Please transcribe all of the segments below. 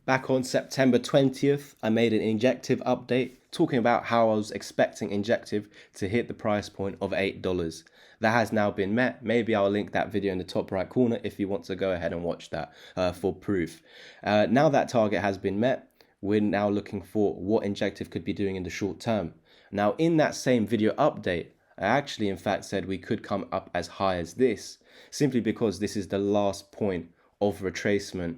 Back on September 20th, I made an Injective update talking about how I was expecting Injective to hit the price point of $8. That has now been met. Maybe I'll link that video in the top right corner if you want to go ahead and watch that for proof. Now that target has been met, we're now looking for what Injective could be doing in the short term. Now, in that same video update, I actually in fact said we could come up as high as this, simply because this is the last point of retracement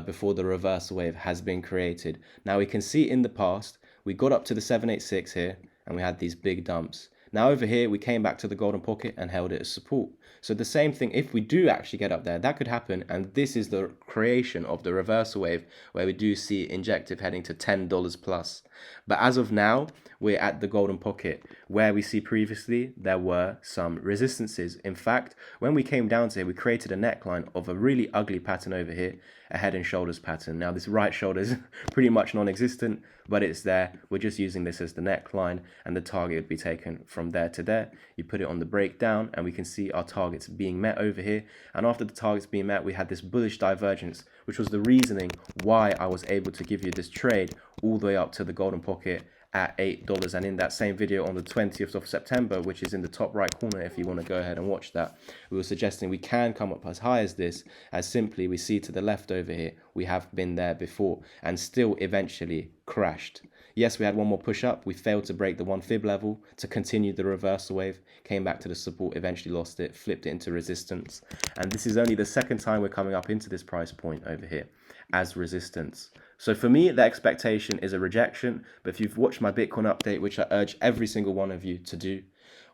before the reversal wave has been created. Now we can see in the past, we got up to the 786 here and we had these big dumps. Now over here, we came back to the golden pocket and held it as support. So the same thing, if we do actually get up there, that could happen. And this is the creation of the reversal wave where we do see Injective heading to $10 plus. But as of now, we're at the golden pocket where we see previously there were some resistances. In fact, when we came down to here, we created a neckline of a really ugly pattern over here, a head and shoulders pattern. Now this right shoulder is pretty much non-existent, but it's there. We're just using this as the neckline, and the target would be taken from there to there. You put it on the breakdown and we can see our targets being met over here. And after the targets being met, we had this bullish divergence, which was the reasoning why I was able to give you this trade all the way up to the golden pocket at $8. And in that same video on the 20th of September, which is in the top right corner if you want to go ahead and watch that, we were suggesting we can come up as high as this, as simply we see to the left over here, we have been there before and still eventually crashed. Yes, we had one more push up. We failed to break the 1 fib level to continue the reversal wave, came back to the support, eventually lost it, flipped it into resistance. And this is only the second time we're coming up into this price point over here as resistance. So for me, the expectation is a rejection. But if you've watched my Bitcoin update, which I urge every single one of you to do,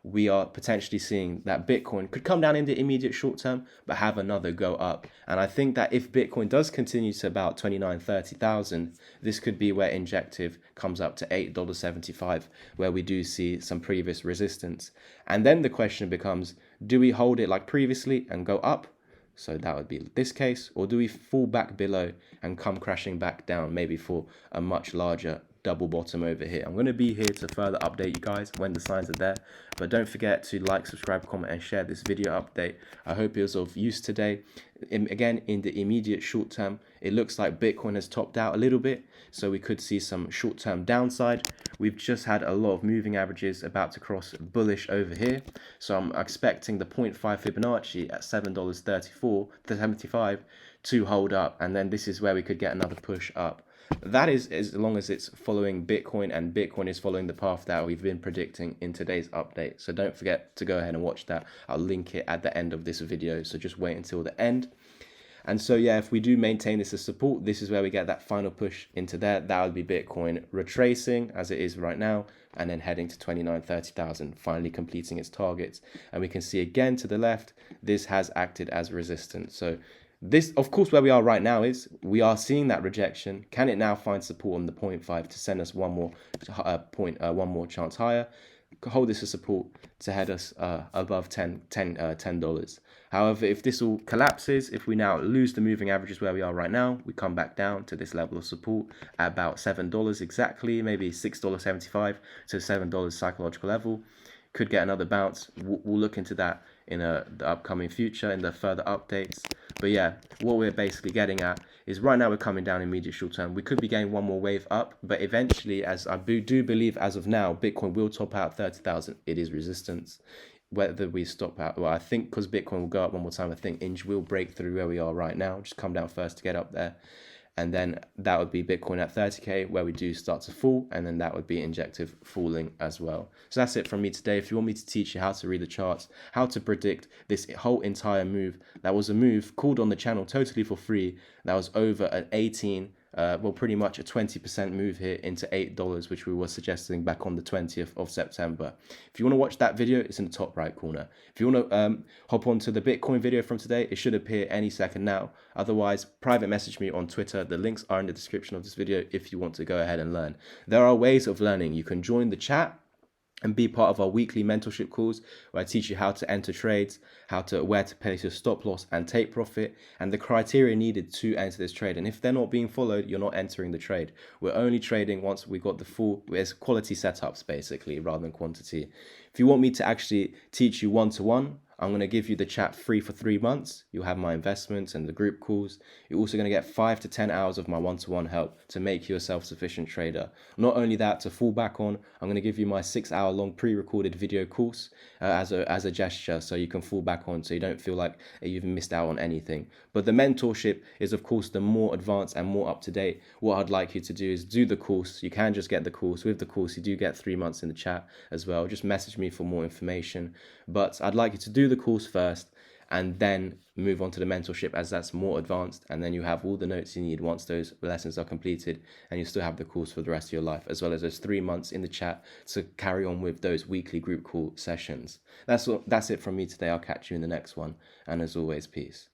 we are potentially seeing that Bitcoin could come down in the immediate short term, but have another go up. And I think that if Bitcoin does continue to about 29, 30,000, this could be where Injective comes up to $8.75, where we do see some previous resistance. And then the question becomes, do we hold it like previously and go up? So that would be this case, or do we fall back below and come crashing back down, maybe for a much larger double bottom over here? I'm going to be here to further update you guys when the signs are there, but don't forget to like, subscribe, comment and share this video update. I hope it was of use today. Again, in the immediate short term, it looks like Bitcoin has topped out a little bit, so we could see some short-term downside. We've just had a lot of moving averages about to cross bullish over here, so I'm expecting the 0.5 Fibonacci at $7.34 to 75 to hold up, and then this is where we could get another push up. That is as long as it's following Bitcoin, and Bitcoin is following the path that we've been predicting in today's update. So don't forget to go ahead and watch that. I'll link it at the end of this video, so just wait until the end. And so yeah, if we do maintain this as support, this is where we get that final push into there. That would be Bitcoin retracing as it is right now, and then heading to 29, 30,000, finally completing its targets. And we can see again to the left, this has acted as resistance. So this, of course, where we are right now is we are seeing that rejection. Can it now find support on the 0.5 to send us one more chance higher? Hold this as support to head us above $10. However, if this all collapses, if we now lose the moving averages where we are right now, we come back down to this level of support at about $7 exactly, maybe $6.75 to $7 psychological level. Could get another bounce. We'll look into that in the upcoming future, in the further updates. But yeah, what we're basically getting at is right now we're coming down immediate short term. We could be getting one more wave up, but eventually, as I do believe as of now, Bitcoin will top out 30,000. It is resistance. Whether we stop out, well, I think because Bitcoin will go up one more time, I think Inj will break through where we are right now, just come down first to get up there. And then that would be Bitcoin at 30K where we do start to fall, and then that would be Injective falling as well. So that's it from me today. If you want me to teach you how to read the charts, how to predict this whole entire move, that was a move called on the channel totally for free. That was over an 18, well, pretty much a 20% move here into $8, which we were suggesting back on the 20th of September. If you want to watch that video, it's in the top right corner. If you want to hop onto the Bitcoin video from today, it should appear any second now. Otherwise, private message me on Twitter. The links are in the description of this video if you want to go ahead and learn. There are ways of learning. You can join the chat and be part of our weekly mentorship calls where I teach you how to enter trades, where to place your stop loss and take profit, and the criteria needed to enter this trade. And if they're not being followed, you're not entering the trade. We're only trading once we got the full, it's quality setups basically rather than quantity. If you want me to actually teach you one-to-one, I'm going to give you the chat free for 3 months. You'll have my investments and the group calls. You're also going to get 5 to 10 hours of my one-to-one help to make you a self-sufficient trader. Not only that, to fall back on, I'm going to give you my 6-hour long pre-recorded video course as a gesture, so you can fall back on, so you don't feel like you've missed out on anything. But the mentorship is, of course, the more advanced and more up to date. What I'd like you to do is do the course. You can just get the course. With the course, you do get 3 months in the chat as well. Just message me for more information. But I'd like you to do the course first and then move on to the mentorship, as that's more advanced, and then you have all the notes you need once those lessons are completed, and you still have the course for the rest of your life, as well as those 3 months in the chat to carry on with those weekly group call sessions. That's it from me today. I'll catch you in the next one, and as always, peace.